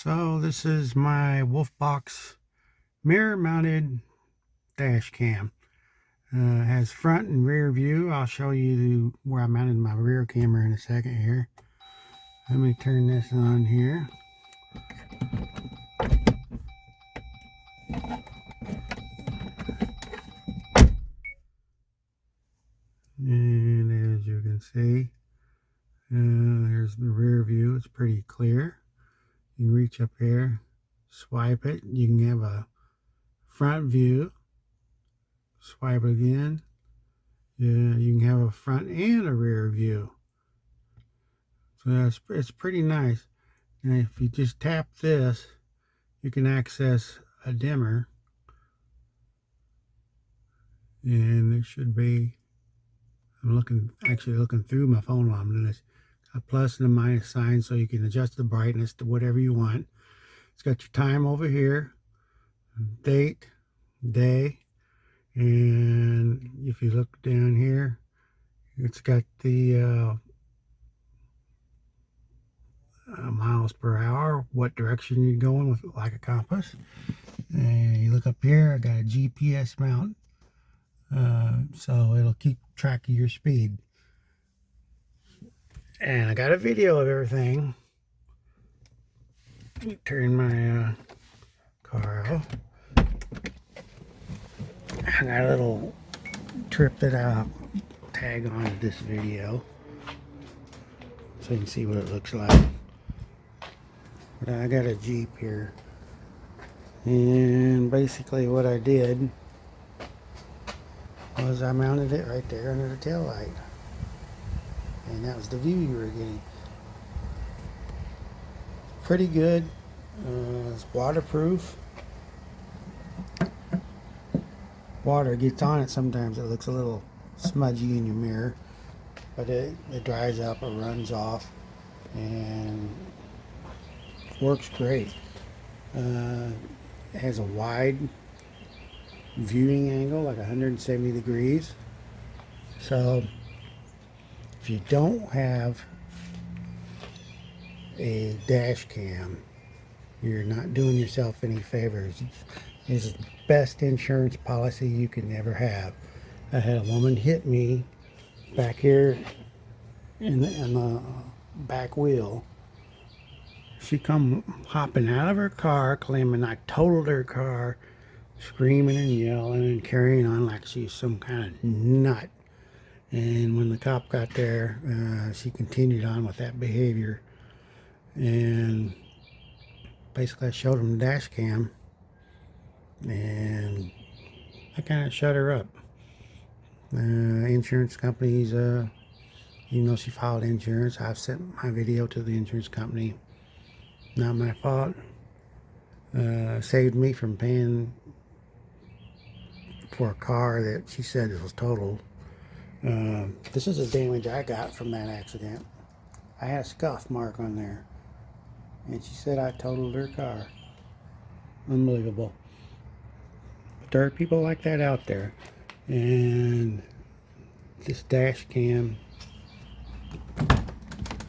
So this is my Wolfbox mirror mounted dash cam. Has front and rear view. I'll show you where I mounted my rear camera in a second here. Let me turn this on here. And as you can see, there's the rear view. It's pretty clear. You can reach up here, swipe it. You can have a front view. Swipe again. Yeah, you can have a front and a rear view. So it's pretty nice. And if you just tap this, you can access a dimmer. And it should be, I'm actually looking through my phone while I'm doing this. A plus and a minus sign, so you can adjust the brightness to whatever you want. It's got your time over here, date, day, and if you look down here, it's got the miles per hour, what direction you're going with, like a compass. And you look up here, I got a GPS mount, so it'll keep track of your speed. And I got a video of everything. Let me turn my car off. I got a little trip that I'll tag on this video so you can see what it looks like. But I got a Jeep here, and basically what I did was I mounted it right there under the tail light, and that was the view you were getting. Pretty good. It's waterproof. Water gets on it sometimes, it looks a little smudgy in your mirror, but it dries up, it runs off, and works great. It has a wide viewing angle, like 170 degrees. So if you don't have a dash cam, you're not doing yourself any favors. It's the best insurance policy you can ever have. I had a woman hit me back here in the back wheel. She come hopping out of her car, claiming I totaled her car, screaming and yelling and carrying on like she's some kind of nut. And when the cop got there, she continued on with that behavior. And basically I showed him the dash cam, and I kind of shut her up. Insurance companies, even though she filed insurance, I've sent my video to the insurance company. Not my fault. Saved me from paying for a car that she said was totaled. This is the damage I got from that accident. I had a scuff mark on there, and she said I totaled her car. Unbelievable. But there are people like that out there, and this dash cam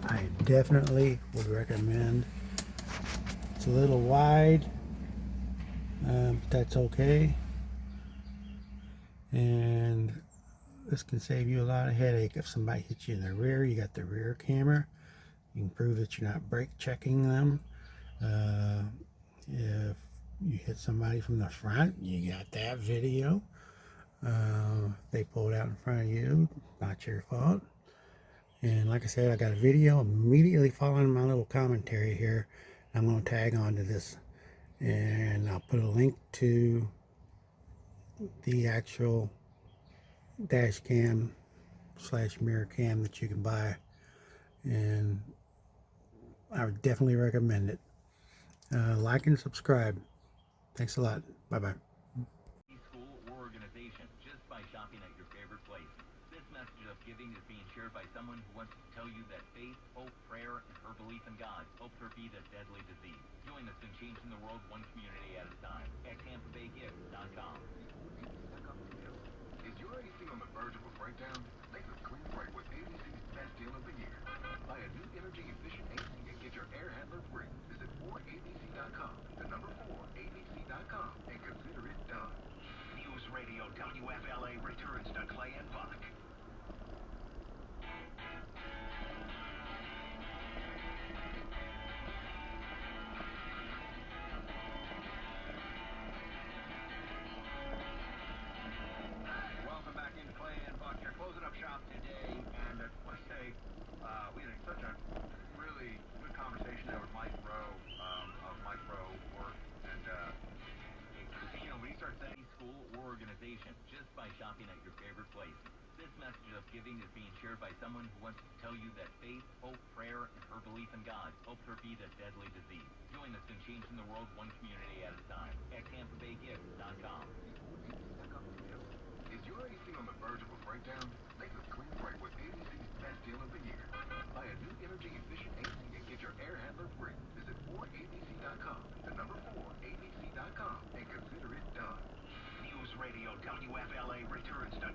I definitely would recommend. It's a little wide, but that's okay, and this can save you a lot of headache. If somebody hits you in the rear, you got the rear camera. You can prove that you're not brake checking them. If you hit somebody from the front, you got that video. They pulled out in front of you, not your fault. And like I said, I got a video immediately following my little commentary here. I'm going to tag on to this, and I'll put a link to the actual dash cam / mirror cam that you can buy, and I would definitely recommend it. Like and subscribe. Thanks a lot. Bye-bye. School or organization just by shopping at your favorite place. This message of giving is being shared by someone who wants to tell you that faith, hope, prayer, and her belief in God helped her beat a deadly disease. Join us in changing the world one community at a time at TampaBayGift.com. Is your AC on the verge of a breakdown? Make a clean break with ABC's best deal of the year. Buy a new energy-efficient AC and get your air handler free. Visit 4ABC abc.com, the number 4abc.com, and consider it done. News Radio WFLA returns to Clay and Buck. Welcome back into Clay and Buck. You're closing up shop today, and I just want to say we had such a really good conversation there with Mike Rowe of Mike Rowe Work, and When you start saying school or organization just by shopping at your favorite place, this message of giving is being shared by someone who wants to tell you that faith, hope, prayer, and her belief in God helped her beat a deadly disease. Join us in changing the world one community at a time at TampaBayGift.com. abc.com for details. Is your AC on the verge of a breakdown? Make the clean break with ABC's best deal of the year. Buy a new energy-efficient AC and get your air handler free. Visit 4abc.com, the number 4abc.com, and consider it done. News Radio WFLA returns to